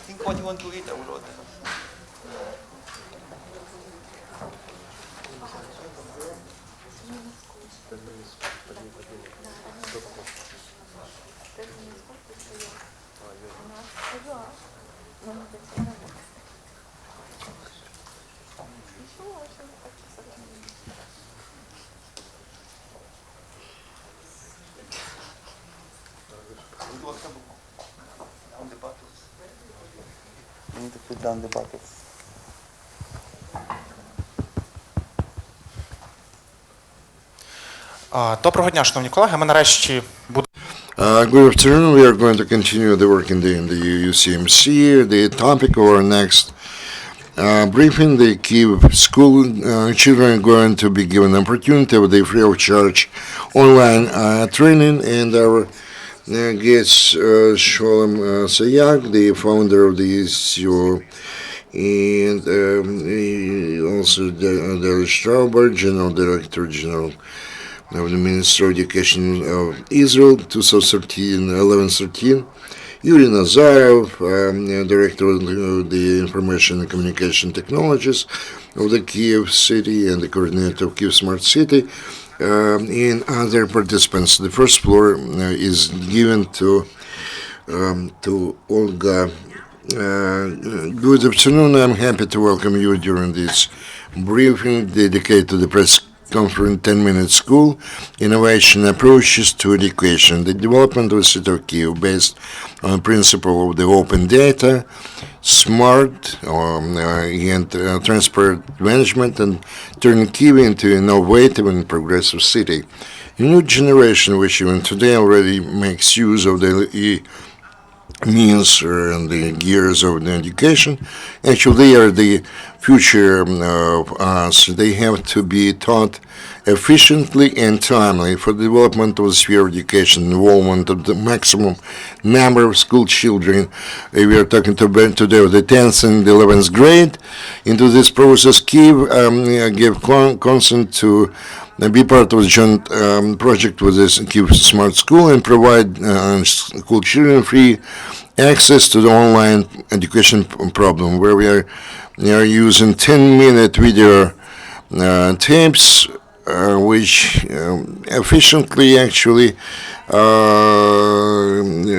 Think what you want to eat, I will order. Down the bottles. I need to put down the buckets. Доброго дня, шановні колеги. Ми нарешті будемо. Good afternoon. We are going to continue the work in the UCMC. The topic of our next briefing, the Kyiv school children are going to be given opportunity of the free of charge online training, and our guest Shalom Asayag, the founder of the SEO, and also Dalit Stauber, General Director General of the Ministry of Education of Israel, 2013, Yuriy Nazarov, Director of the Information and Communication Technologies of the Kyiv City and the Coordinator of Kyiv Smart City, and other participants. The first floor is given to Olga. Good afternoon. I'm happy to welcome you during this briefing dedicated to the press conference 10-minute school, innovation approaches to education, the development of the city of Kyiv based on the principle of the open data, smart and transparent management, and turn Kyiv into an innovative and progressive city. A new generation, which even today already makes use of the means and the gears of the education. Actually, they are the future of us. They have to be taught efficiently and timely for the development of the sphere of education, involvement of the maximum number of school children. We are talking today of the 10th and the 11th grade. Into this process, Kyiv gave consent to be part of the joint project with this Kyiv Smart School and provide school children free access to the online education problem, where we are using 10-minute video tapes, which efficiently actually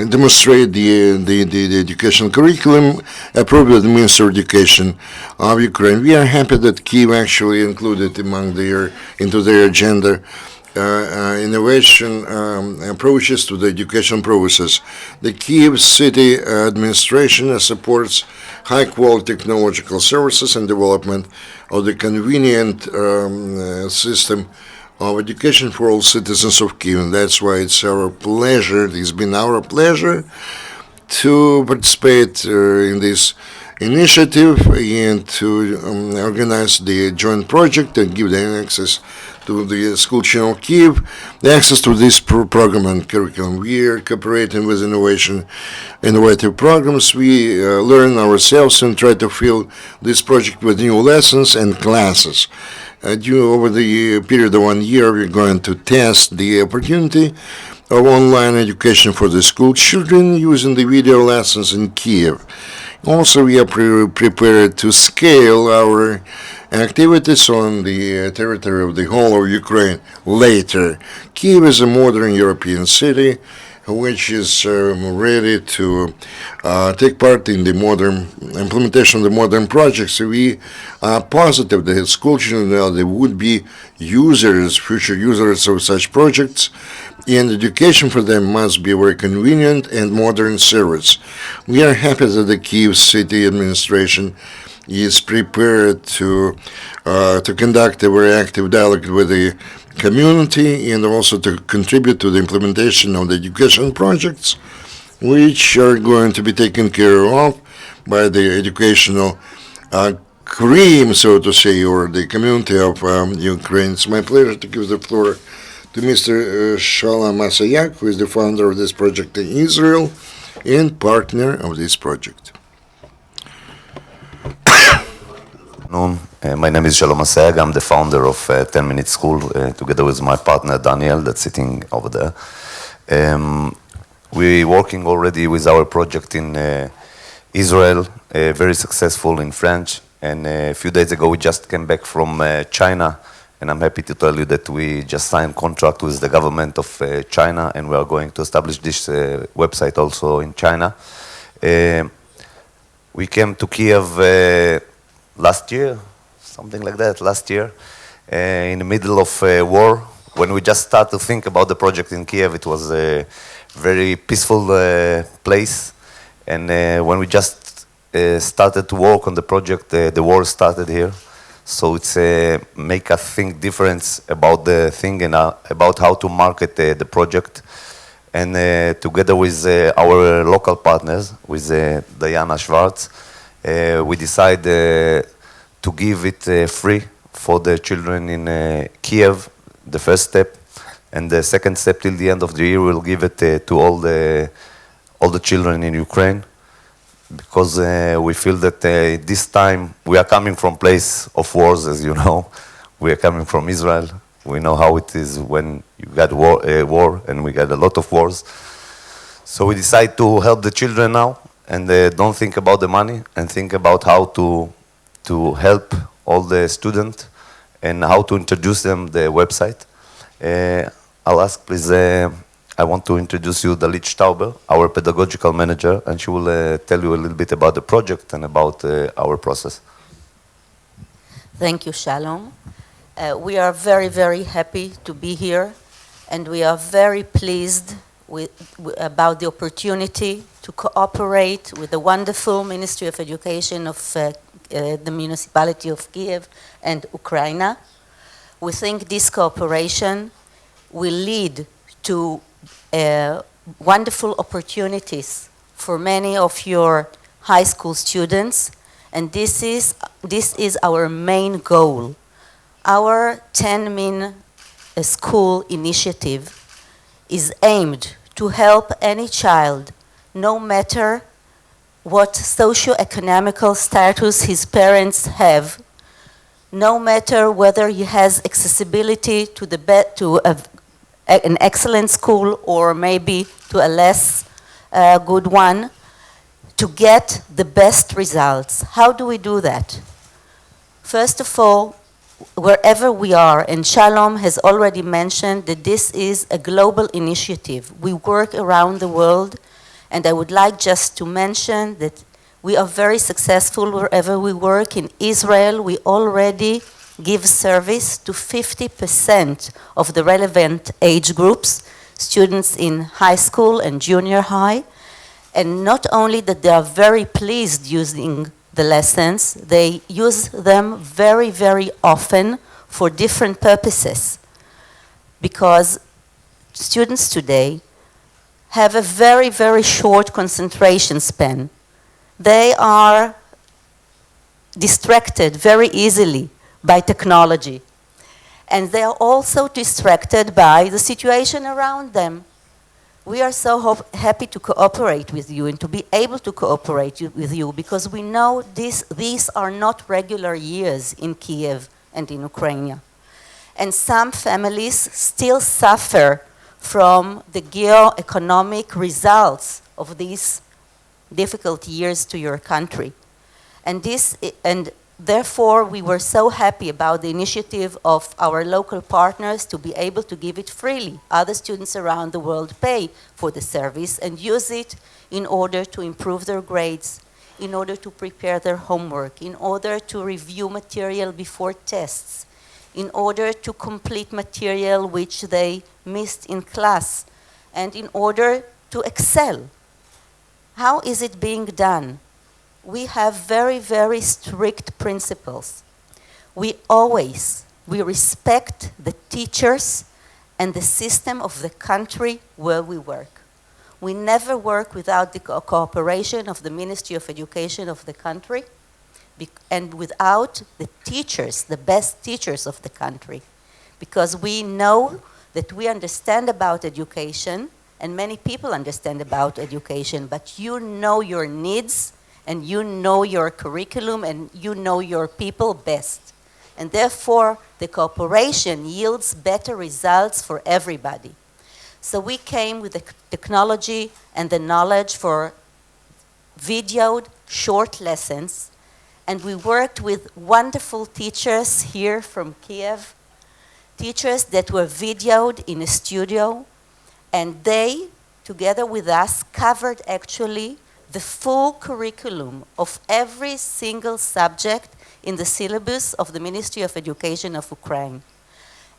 demonstrate the educational curriculum approved by the Ministry of Education of Ukraine. We are happy that Kyiv actually included into their agenda innovation approaches to the education process. The Kyiv city administration supports high-quality technological services and development of the convenient system of education for all citizens of Kyiv. And that's why it's been our pleasure to participate in this initiative and to organize the joint project and give them access to the school children of Kyiv, the access to this program and curriculum. We are cooperating with innovative programs. We learn ourselves and try to fill this project with new lessons and classes. Over the period of 1 year, we're going to test the opportunity of online education for the school children using the video lessons in Kyiv. Also, we are prepared to scale our activities on the territory of the whole of Ukraine later. Kyiv is a modern European city which is ready to take part in the modern implementation of the modern projects. We are positive that school children they would be future users of such projects, and education for them must be very convenient and modern service. We are happy that the Kyiv city administration is prepared to conduct a very active dialogue with the community and also to contribute to the implementation of the education projects, which are going to be taken care of by the educational cream, so to say, or the community of Ukraine. It's my pleasure to give the floor to Mr. Shalom Asayag, who is the founder of this project in Israel and partner of this project. My name is Shalom Asayag. I'm the founder of 10 Minute School, together with my partner Daniel, that's sitting over there. We're working already with our project in Israel, very successful in French, and a few days ago we just came back from China, and I'm happy to tell you that we just signed contract with the government of China, and we are going to establish this website also in China. We came to Kyiv last year, something like that, in the middle of war. When we just started to think about the project in Kyiv, it was a very peaceful place. And when we just started to work on the project, the war started here. So it's make us think different about the thing and about how to market the project. And together with our local partners, with Diana Schwartz, we decided to give it free for the children in Kyiv, the first step, and the second step till the end of the year we'll give it to all the children in Ukraine, because we feel that this time we are coming from place of wars, as you know. We are coming from Israel. We know how it is when you got war, and we got a lot of wars. So we decide to help the children now, and don't think about the money, and think about how to help all the students and how to introduce them the website. I'll ask, please, I want to introduce you Dalit Stauber, our pedagogical manager, and she will tell you a little bit about the project and about our process. Thank you, Shalom. We are very, very happy to be here, and we are very pleased about the opportunity to cooperate with the wonderful Ministry of Education of the municipality of Kyiv and Ukraine. We think this cooperation will lead to wonderful opportunities for many of your high school students, and this is our main goal. Our 10 Min School initiative is aimed to help any child, no matter what socio-economical status his parents have, no matter whether he has accessibility to an excellent school or maybe to a less good one, to get the best results. How do we do that? First of all, wherever we are, and Shalom has already mentioned that this is a global initiative. We work around the world, and I would like just to mention that we are very successful wherever we work. In Israel, we already give service to 50% of the relevant age groups, students in high school and junior high. And not only that they are very pleased using the lessons, they use them very, very often for different purposes. Because students today have a very, very short concentration span. They are distracted very easily by technology. And they are also distracted by the situation around them. We are so happy to cooperate with you and to be able to cooperate with you, because we know these are not regular years in Kyiv and in Ukraine. And some families still suffer from the geo-economic results of these difficult years to your country. And therefore, we were so happy about the initiative of our local partners to be able to give it freely. Other students around the world pay for the service and use it in order to improve their grades, in order to prepare their homework, in order to review material before tests, in order to complete material which they missed in class, and in order to excel. How is it being done? We have very, very strict principles. We respect the teachers and the system of the country where we work. We never work without the cooperation of the Ministry of Education of the country. and without the teachers, the best teachers of the country. Because we know that we understand about education, and many people understand about education, but you know your needs, and you know your curriculum, and you know your people best. And therefore, the cooperation yields better results for everybody. So we came with the technology and the knowledge for videoed short lessons, and we worked with wonderful teachers here from Kyiv, teachers that were videoed in a studio, and they, together with us, covered actually the full curriculum of every single subject in the syllabus of the Ministry of Education of Ukraine.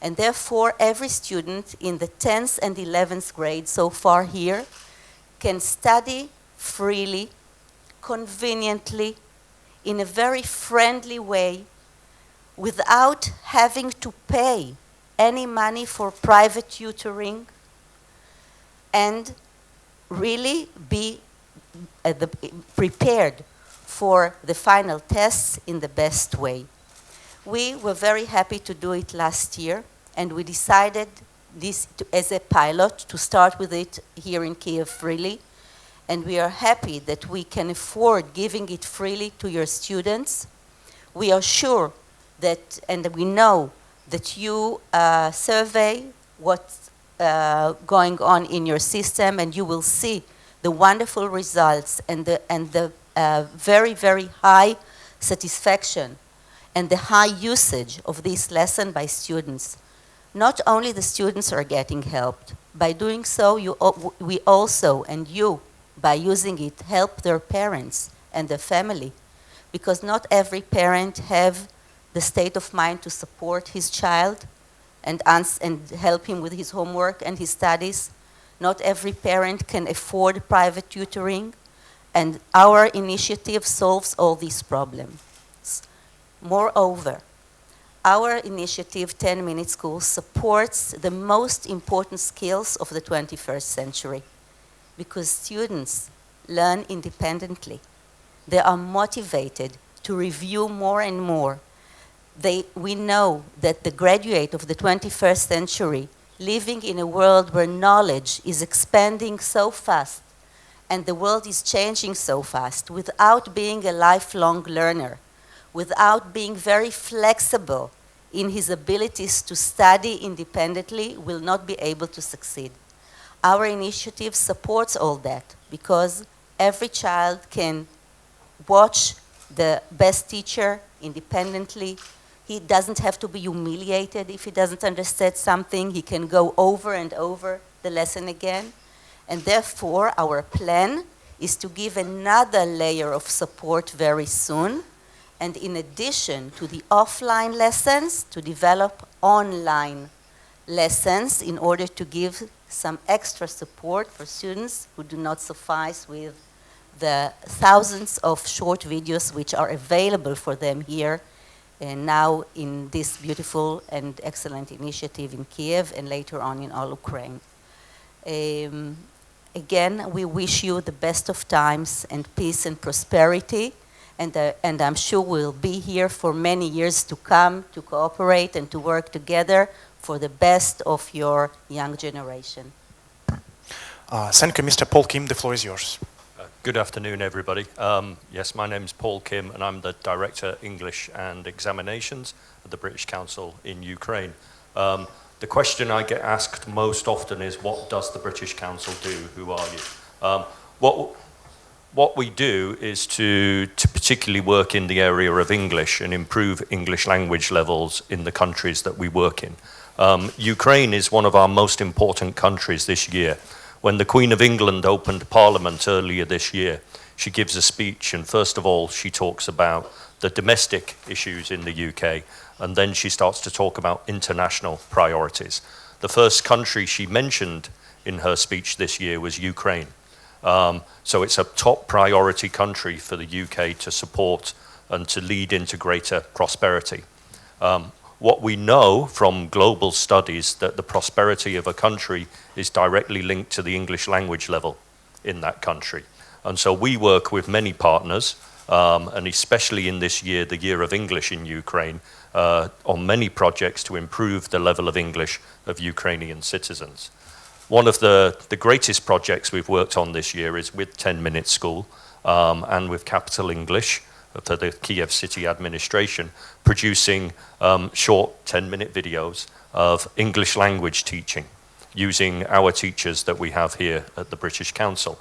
And therefore, every student in the 10th and 11th grade so far here can study freely, conveniently, in a very friendly way, without having to pay any money for private tutoring, and really be prepared for the final tests in the best way. We were very happy to do it last year, and we decided this as a pilot to start with it here in Kyiv freely, and we are happy that we can afford giving it freely to your students. We are sure that, and we know that you survey what's going on in your system, and you will see the wonderful results and the very, very high satisfaction and the high usage of this lesson by students. Not only the students are getting helped. By doing so, we also, and you, by using it, help their parents and their family, because not every parent have the state of mind to support his child and help him with his homework and his studies. Not every parent can afford private tutoring, and our initiative solves all these problems. Moreover, our initiative, 10-Minute School, supports the most important skills of the 21st century, because students learn independently. They are motivated to review more and more. We know that the graduate of the 21st century, living in a world where knowledge is expanding so fast and the world is changing so fast, without being a lifelong learner, without being very flexible in his abilities to study independently, will not be able to succeed. Our initiative supports all that, because every child can watch the best teacher independently. He doesn't have to be humiliated if he doesn't understand something. He can go over and over the lesson again. And therefore, our plan is to give another layer of support very soon. And in addition to the offline lessons, to develop online lessons in order to give some extra support for students who do not suffice with the thousands of short videos which are available for them here and now in this beautiful and excellent initiative in Kyiv and later on in all Ukraine. Again, we wish you the best of times and peace and prosperity, and I'm sure we'll be here for many years to come to cooperate and to work together for the best of your young generation. Thank you, Mr. Paul Kimm. The floor is yours. Good afternoon, everybody. Yes, my name is Paul Kimm, and I'm the Director, English and Examinations at the British Council in Ukraine. The question I get asked most often is, what does the British Council do? Who are you? What we do is to particularly work in the area of English and improve English language levels in the countries that we work in. Ukraine is one of our most important countries this year. When the Queen of England opened Parliament earlier this year, she gives a speech, and first of all, she talks about the domestic issues in the UK, and then she starts to talk about international priorities. The first country she mentioned in her speech this year was Ukraine. So it's a top priority country for the UK to support and to lead into greater prosperity. What we know from global studies that the prosperity of a country is directly linked to the English language level in that country. And so we work with many partners, and especially in this year, the Year of English in Ukraine, on many projects to improve the level of English of Ukrainian citizens. One of the greatest projects we've worked on this year is with 10-Minute School and with Capital English for the Kyiv City Administration, producing short 10-minute videos of English language teaching using our teachers that we have here at the British Council.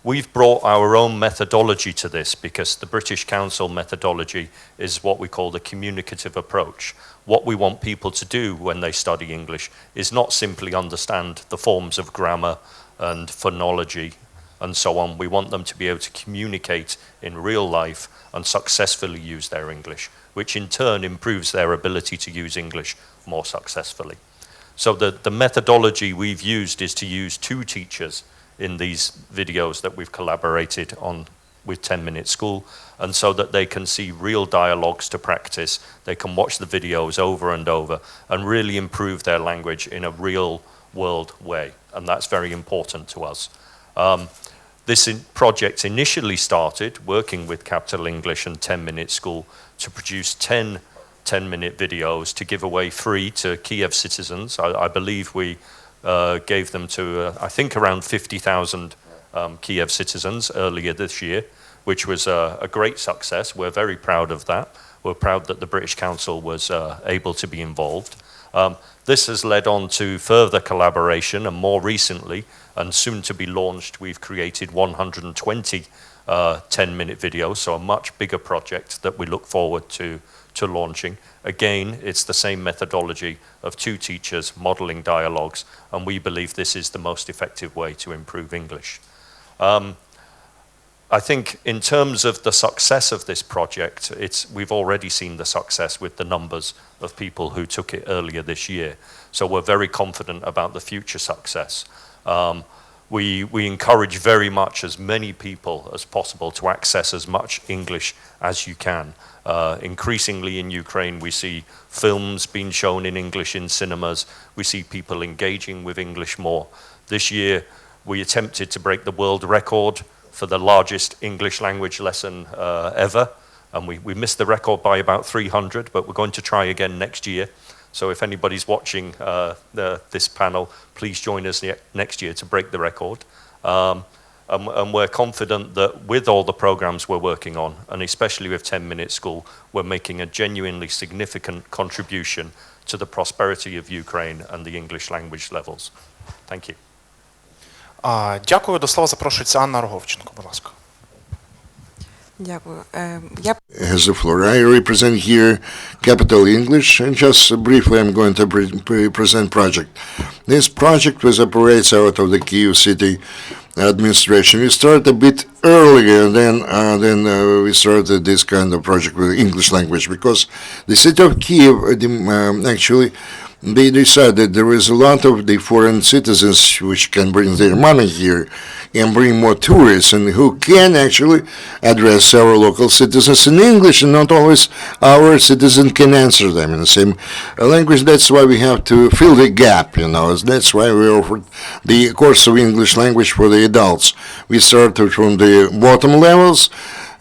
We've brought our own methodology to this because the British Council methodology is what we call the communicative approach. What we want people to do when they study English is not simply understand the forms of grammar and phonology and so on. We want them to be able to communicate in real life and successfully use their English, which in turn improves their ability to use English more successfully. So the methodology we've used is to use 2 teachers in these videos that we've collaborated on with 10-Minute School, and so that they can see real dialogues to practice, they can watch the videos over and over and really improve their language in a real world way, and that's very important to us. This project initially started working with Capital English and 10-Minute School to produce 10 10-minute videos to give away free to Kyiv citizens. I believe we gave them to, I think, around 50,000 Kyiv citizens earlier this year, which was a great success. We're very proud of that. We're proud that the British Council was able to be involved. This has led on to further collaboration, and more recently, and soon to be launched, we've created 120 10-minute videos, so a much bigger project that we look forward to launching. Again, it's the same methodology of 2 teachers modeling dialogues, and we believe this is the most effective way to improve English. I think in terms of the success of this project, we've already seen the success with the numbers of people who took it earlier this year. So we're very confident about the future success. We encourage very much as many people as possible to access as much English as you can. Increasingly in Ukraine, we see films being shown in English in cinemas. We see people engaging with English more. This year, we attempted to break the world record for the largest English language lesson ever. And we missed the record by about 300, but we're going to try again next year. So if anybody's watching this panel, please join us next year to break the record. And we're confident that with all the programs we're working on, and especially with 10-Minute School, we're making a genuinely significant contribution to the prosperity of Ukraine and the English language levels. Thank you. Дякую. До слова запрошується Анна Роговченко, будь ласка. Дякую. Has the floor. I represent here Capital English, and just briefly I'm going to present project. This project operates out of the Kyiv City Administration. We started a bit earlier than we started this kind of project with English language, because the city of Kyiv actually they decided there is a lot of the foreign citizens which can bring their money here and bring more tourists, and who can actually address our local citizens in English, and not always our citizens can answer them in the same language. That's why we have to fill the gap, you know. That's why we offered the course of English language for the adults. We started from the bottom levels,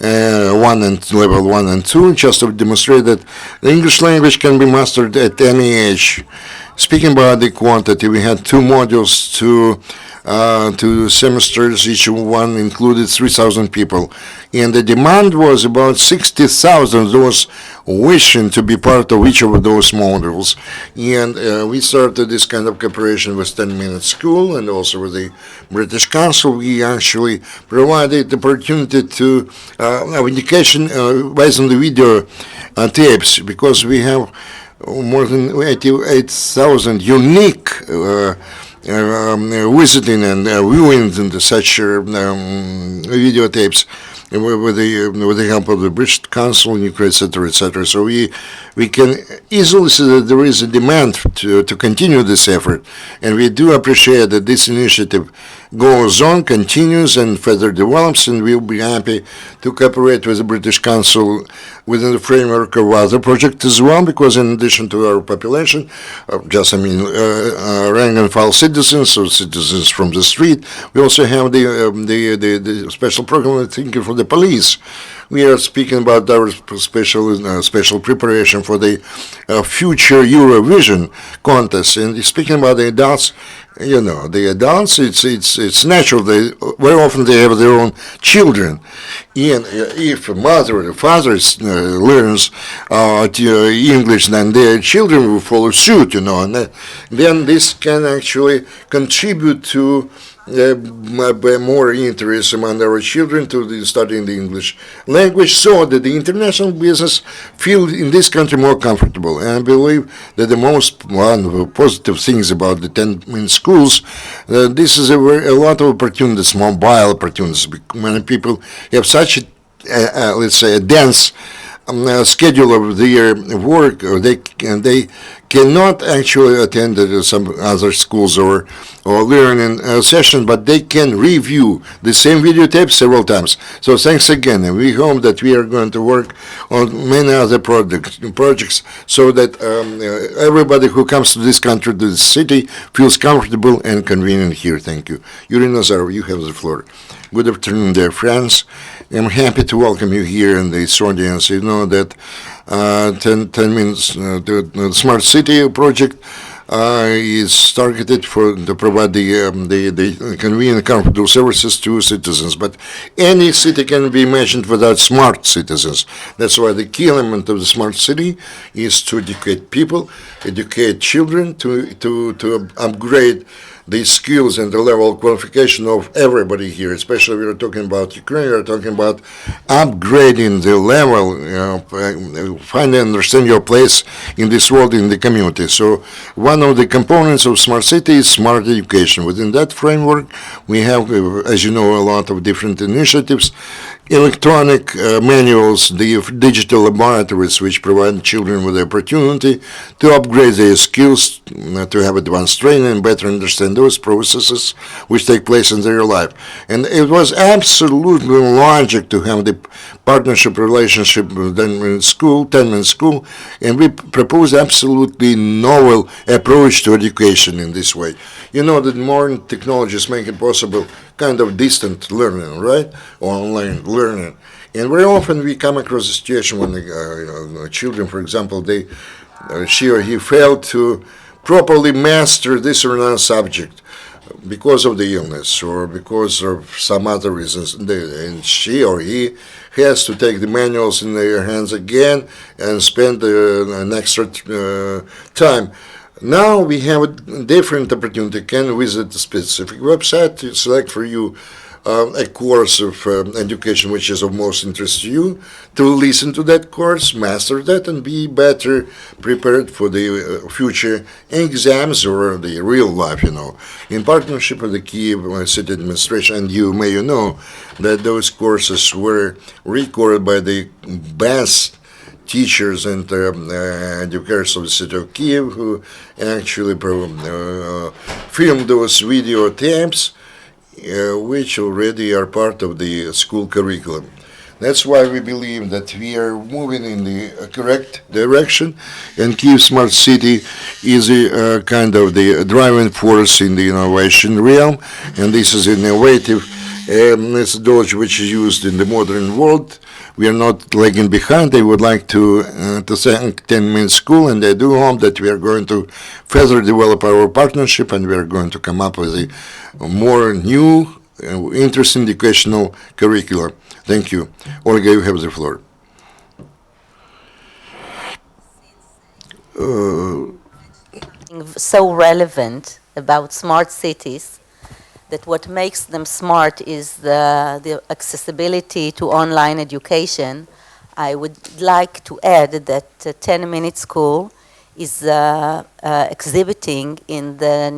level 1 and 2, just to demonstrate that the English language can be mastered at any age. Speaking about the quantity, we had 2 modules, 2 semesters, each one included 3,000 people. And the demand was about 60,000 those wishing to be part of each of those modules. And we started this kind of cooperation with 10-Minute School and also with the British Council. We actually provided the opportunity to education based on the video tapes, because we have more than 88,000 unique visiting and viewing into such videotapes with the help of the British Council in Ukraine, etc., etc. So we can easily see that there is a demand to continue this effort, and we do appreciate that this initiative goes on, continues, and further develops, and we'll be happy to cooperate with the British Council within the framework of other projects as well, because in addition to our population, rank and file citizens, or citizens from the street, we also have the special program, I think, for the police, we are speaking about our special preparation for the future Eurovision contest. And speaking about the adults, the adults, it's natural. Very often they have their own children. And if a mother or father learns English, then their children will follow suit, and then this can actually contribute to more interest among our children to studying the English language, so that the international business feel in this country more comfortable. And I believe that one of the positive things about the 10-minute schools, this is a lot of opportunities, mobile opportunities. Many people have such let's say a dense schedule of their work, or they cannot actually attend some other schools or learning session, but they can review the same videotape several times. So thanks again, and we hope that we are going to work on many other projects so that everybody who comes to this country, to this city, feels comfortable and convenient here. Thank you. Yuriy Nazarov, you have the floor. Good afternoon, dear friends. I'm happy to welcome you here in this audience. You know that 10 minutes, the Smart City project is targeted to provide the convenient, comfortable services to citizens. But any city can be imagined without smart citizens. That's why the key element of the smart city is to educate people, educate children, to upgrade the skills and the level of qualification of everybody here, especially we are talking about Ukraine, we are talking about upgrading the level, finding and understand your place in this world, in the community. So one of the components of Smart City is smart education. Within that framework, we have, as you know, a lot of different initiatives, electronic manuals, the digital laboratories which provide children with the opportunity to upgrade their skills, to have advanced training and better understand those processes which take place in their life. And it was absolutely logic to have the partnership relationship with 10-minute school, and we proposed absolutely novel approach to education in this way. You know that modern technologies make it possible kind of distant learning, right? Online learning. And very often we come across a situation when children, for example, she or he failed to properly master this or another subject because of the illness or because of some other reasons. And she or he has to take the manuals in their hands again and spend an extra time. Now we have a different opportunity. You can visit a specific website to select for you a course of education which is of most interest to you, to listen to that course, master that, and be better prepared for the future exams or the real life, In partnership with the Kyiv city administration, and you may know that those courses were recorded by the best teachers and educators of the city of Kyiv, who actually filmed those video tapes, which already are part of the school curriculum. That's why we believe that we are moving in the correct direction, and Kyiv Smart City is a kind of the driving force in the innovation realm, and this is innovative methodology which is used in the modern world. We are not lagging behind. I would like to thank 10-minute school, and I do hope that we are going to further develop our partnership, and we are going to come up with a more new, interesting educational curricula. Thank you. Olga, you have the floor. So relevant about smart cities, that what makes them smart is the accessibility to online education. I would like to add that 10-minute school is exhibiting in the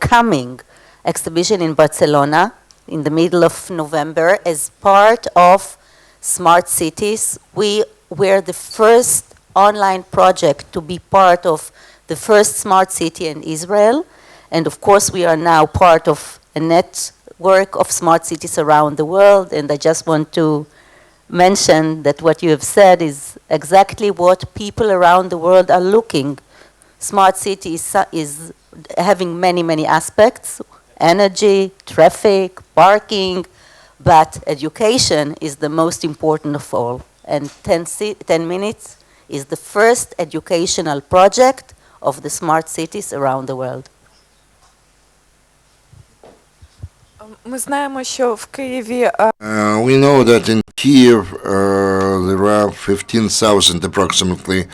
coming exhibition in Barcelona in the middle of November as part of Smart Cities. We were the first online project to be part of the first smart city in Israel. And of course, we are now part of a network of smart cities around the world. And I just want to mention that what you have said is exactly what people around the world are looking. Smart city is having many, many aspects: energy, traffic, parking, But education is the most important of all. And 10 minutes is the first educational project of the smart cities around the world. Ми знаємо, що в Києві We know that in Kyiv there are 15,000 approximately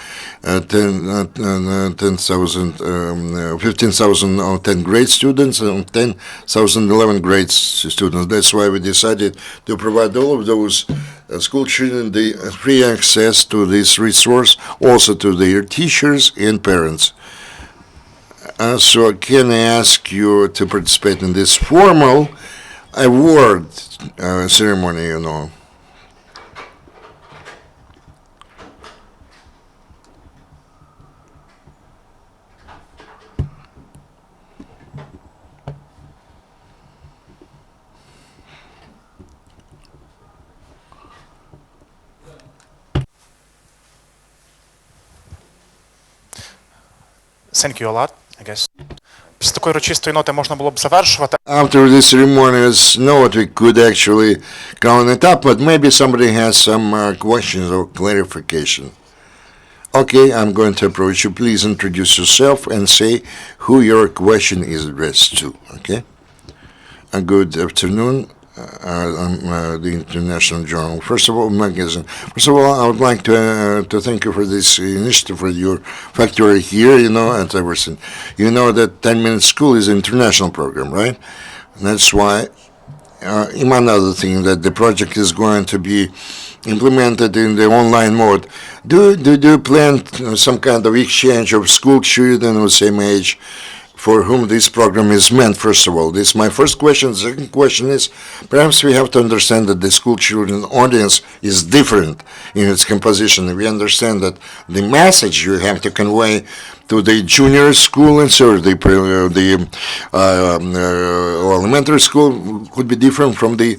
15,000 or 10 grade students and 10,000 11 grade students. That's why we decided to provide all of those school children the free access to this resource, also to their teachers and parents. So can I ask you to participate in this formal award ceremony, you know? Thank you a lot, I guess. Після такої урочистої ноти можна було б завершувати. After this ceremonious note, we could actually count it up, but maybe somebody has some questions or clarification. Okay, I'm going to approach you. Please introduce yourself and say who your question is addressed to. Okay? Good afternoon. I'm the International Journal. First of all, magazine. First of all, I would like to thank you for this initiative for your factory here, you know, at Everson. You know that 10-minute school is an international program, right? And that's why, another thing, that the project is going to be implemented in the online mode. Do you plan some kind of exchange of school children of the same age for whom this program is meant, first of all? This is my first question. The second question is, perhaps we have to understand that the school children audience is different in its composition. We understand that the message you have to convey to the junior school and so the elementary school could be different from the,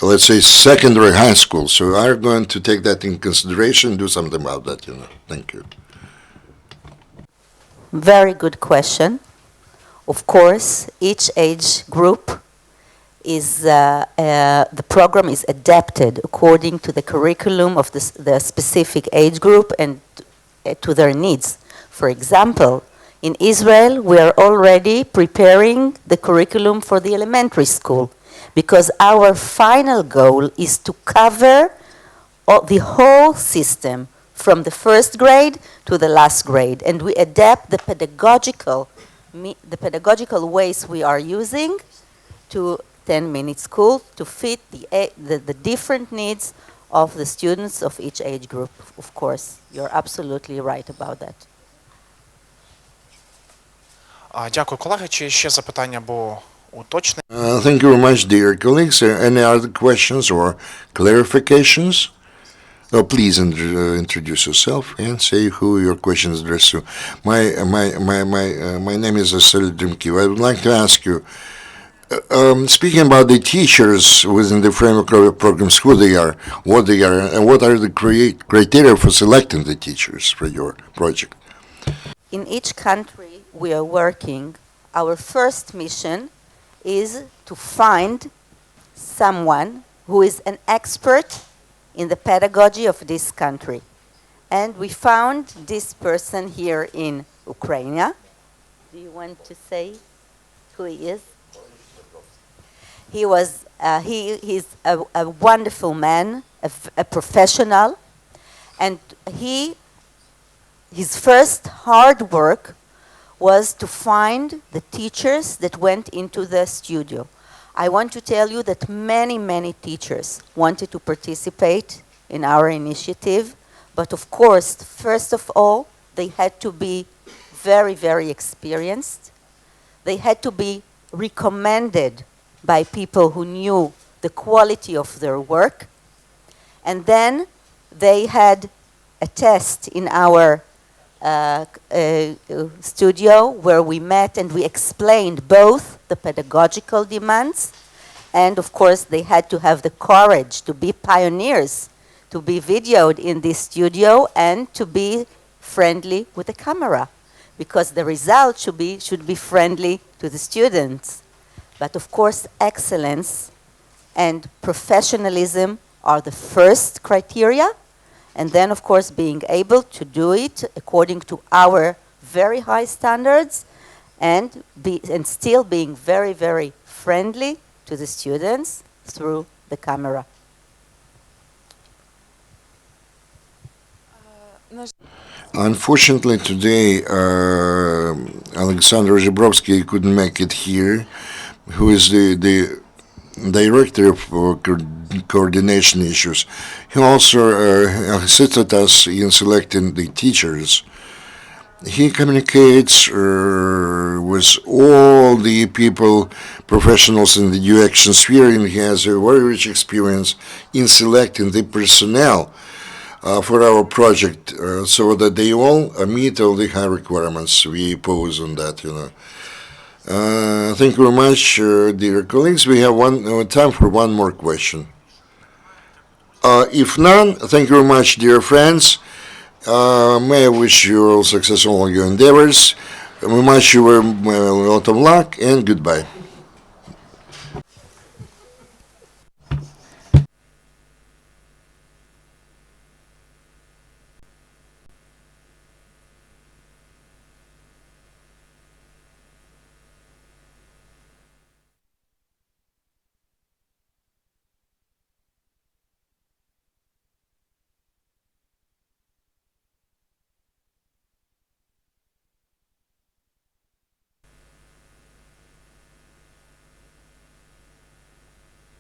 let's say, secondary high school. So are you going to take that in consideration, do something about that, you know? Thank you. Very good question. Of course, each age group is, the program is adapted according to the curriculum of the specific age group and to their needs. For example, in Israel, we are already preparing the curriculum for the elementary school because our final goal is to cover the whole system from the first grade to the last grade, and we adapt the pedagogical ways we are using to 10-minute school to fit the different needs of the students of each age group. Of course, you're absolutely right about that. Дякую, колеги. Чи ще запитання або уточнення? Thank you very much, dear colleagues. Any other questions or clarifications? Please introduce yourself and say who your question is addressed to. My name is Oleksandr Zhebrovskyi. I would like to ask you, speaking about the teachers within the framework of the programs, who they are, what they are, and what are the criteria for selecting the teachers for your project? In each country we are working, our first mission is to find someone who is an expert in the pedagogy of this country. And we found this person here in Ukraine. Do you want to say who he is? He's a wonderful man, a professional, and his first hard work was to find the teachers that went into the studio. I want to tell you that many teachers wanted to participate in our initiative, but of course, first of all, they had to be very experienced. They had to be recommended by people who knew the quality of their work. And then they had a test in our studio where we met and we explained both the pedagogical demands and of course they had to have the courage to be pioneers, to be videoed in this studio and to be friendly with the camera because the result should be friendly to the students. But of course excellence and professionalism are the first criteria, and then, of course, being able to do it according to our very high standards, and still being very, very friendly to the students through the camera. Unfortunately, today, Oleksandr Zhebrovskyi couldn't make it here, who is the director of coordination issues. He also assisted us in selecting the teachers. He communicates with all the people, professionals in the education sphere, and he has a very rich experience in selecting the personnel for our project, so that they all meet all the high requirements we pose on that. Thank you very much, dear colleagues. We have time for one more question. If none, thank you very much, dear friends. May I wish you all success in all your endeavors. We wish you a lot of luck, and goodbye.